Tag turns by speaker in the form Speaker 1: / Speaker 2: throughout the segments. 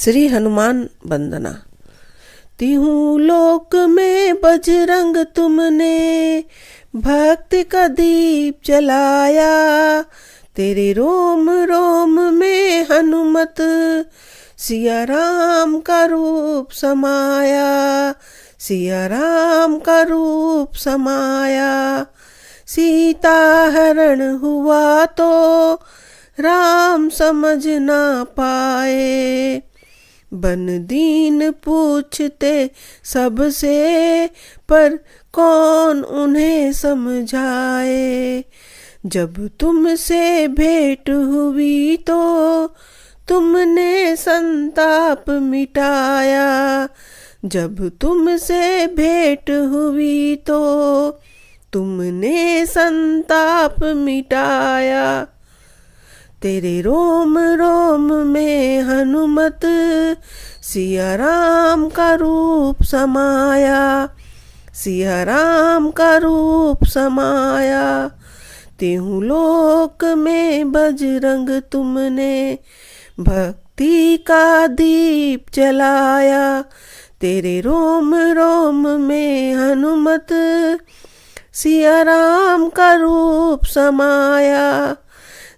Speaker 1: श्री हनुमान वंदना। तिहु लोक में बजरंग तुमने भक्ति का दीप जलाया। तेरे रोम रोम में हनुमत सिया राम का रूप समाया। सिया राम का रूप समाया। सीता हरण हुआ तो राम समझ ना पाए। बन दीन पूछते सबसे पर कौन उन्हें समझाए। जब तुमसे भेंट हुई तो तुमने संताप मिटाया। जब तुमसे भेंट हुई तो तुमने संताप मिटाया। तेरे रोम रोम में हनुमत सिया राम का रूप समाया। सिया राम का रूप समाया। तिहु लोक में बजरंग तुमने भक्ति का दीप जलाया। तेरे रोम रोम में हनुमत सिया राम का रूप समाया।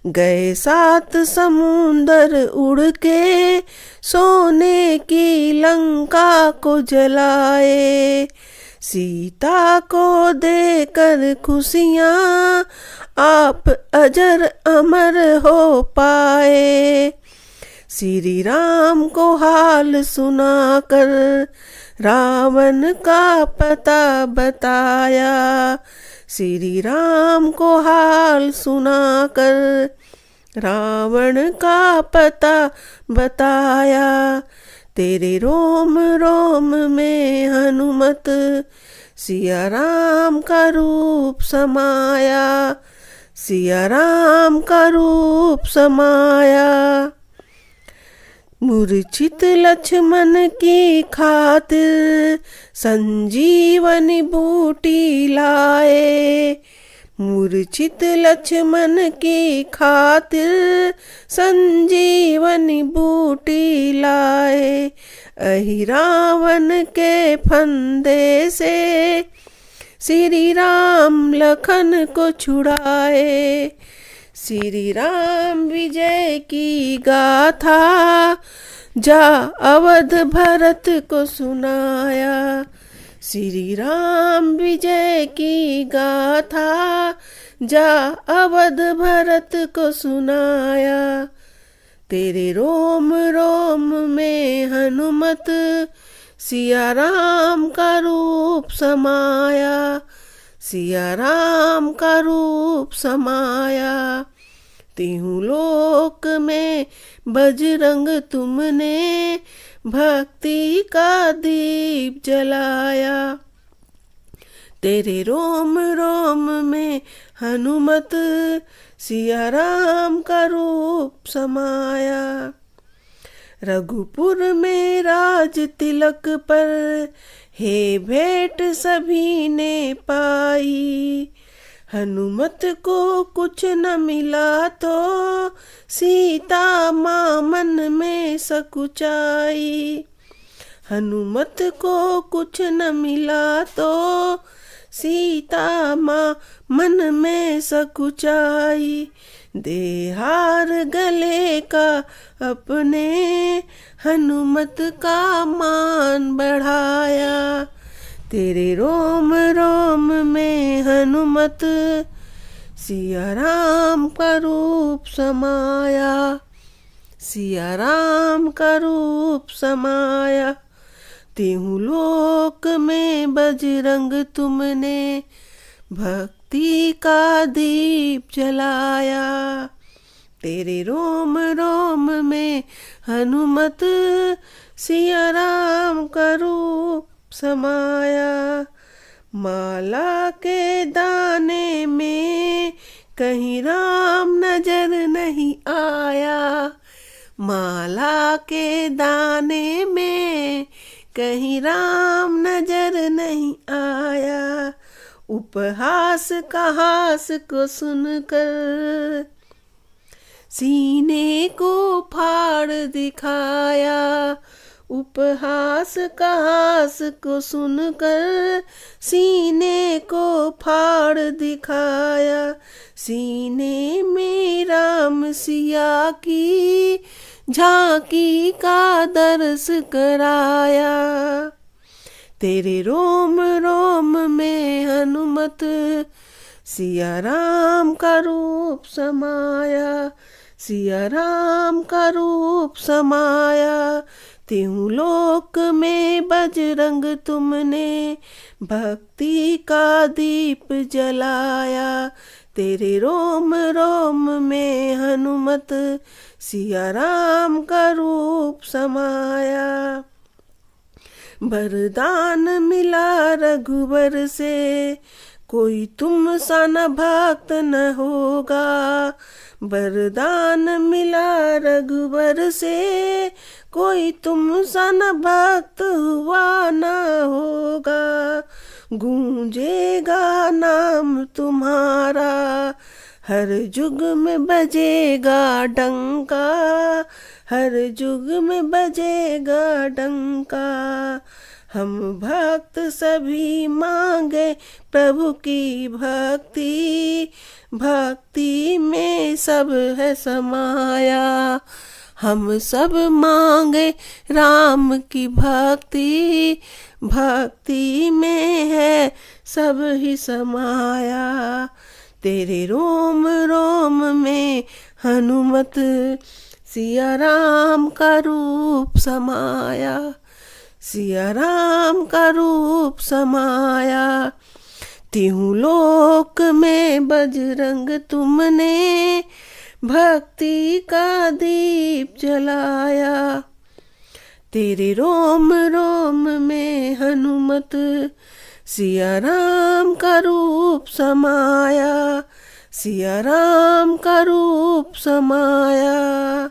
Speaker 1: गए 7 समुंदर उड़ के सोने की लंका को जलाए। सीता को देकर खुशियाँ आप अजर अमर हो पाए। श्री राम को हाल सुनाकर रावण का पता बताया। श्री राम को हाल सुनाकर रावण का पता बताया। तेरे रोम रोम में हनुमत सिया राम का रूप समाया। सिया राम का रूप समाया। मूर्छित लक्ष्मण की खातिर संजीवनी बूटी लाए। मूर्छित लक्ष्मण की खातिर संजीवनी बूटी लाए। अहि रावण के फंदे से श्री राम लखन को छुड़ाए। श्री राम विजय की गाथा जा अवध भरत को सुनाया। श्री राम विजय की गाथा जा अवध भरत को सुनाया। तेरे रोम रोम में हनुमत सिया राम का रूप समाया। सिया राम का रूप समाया। तिहु लोक में बजरंग तुमने भक्ति का दीप जलाया। तेरे रोम रोम में हनुमत सिया राम का रूप समाया। रघुपुर में राज तिलक पर हे भेंट सभी ने पाई। हनुमत को कुछ न मिला तो सीता माँ मन में सकुचाई। हनुमत को कुछ न मिला तो सीता माँ मन में सकुचाई। दे हार गले का अपने हनुमत का मान बढ़ाया। तेरे रोम रोम में हनुमत सिया राम का रूप समाया। सिया राम का रूप समाया। तिहु लोक में बजरंग तुमने भक्ति का दीप जलाया। तेरे रोम रोम में हनुमत सिया राम का रूप समाया। माला के दाने में कहीं राम नजर नहीं आया। माला के दाने में कहीं राम नजर नहीं आया। उपहास का हास को सुनकर सीने को फाड़ दिखाया। उपहास का हास को सुनकर सीने को फाड़ दिखाया। सीने में राम सिया की झांकी का दर्श कराया। तेरे रोम रोम में हनुमत सिया राम का रूप समाया। सिया राम का रूप समाया। त्यों लोक में बजरंग तुमने भक्ति का दीप जलाया। तेरे रोम रोम में हनुमत सिया राम का रूप समाया। वरदान मिला रघुवर से कोई तुम सा न भक्त न होगा। वरदान मिला रघुवर से कोई तुम सा न भक्त हुआ न होगा। गूंजेगा नाम तुम्हारा हर युग में बजेगा डंका। हर युग में बजेगा डंका। हम भक्त सभी मांगे प्रभु की भक्ति। भक्ति में सब है समाया। हम सब मांगे राम की भक्ति। भक्ति में है सब ही समाया। तेरे रोम रोम में हनुमत सिया राम का रूप समाया। सिया राम का रूप समाया। त्यों लोक में बजरंग तुमने भक्ति का दीप जलाया। तेरे रोम रोम में हनुमत सिया राम का रूप समाया। सिया राम का रूप समाया।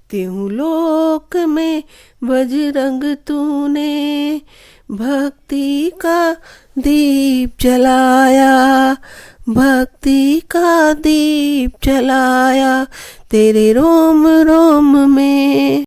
Speaker 1: त्यों लोक में बजरंग तूने भक्ति का दीप जलाया। भक्ति का दीप जलाया। तेरे रोम रोम में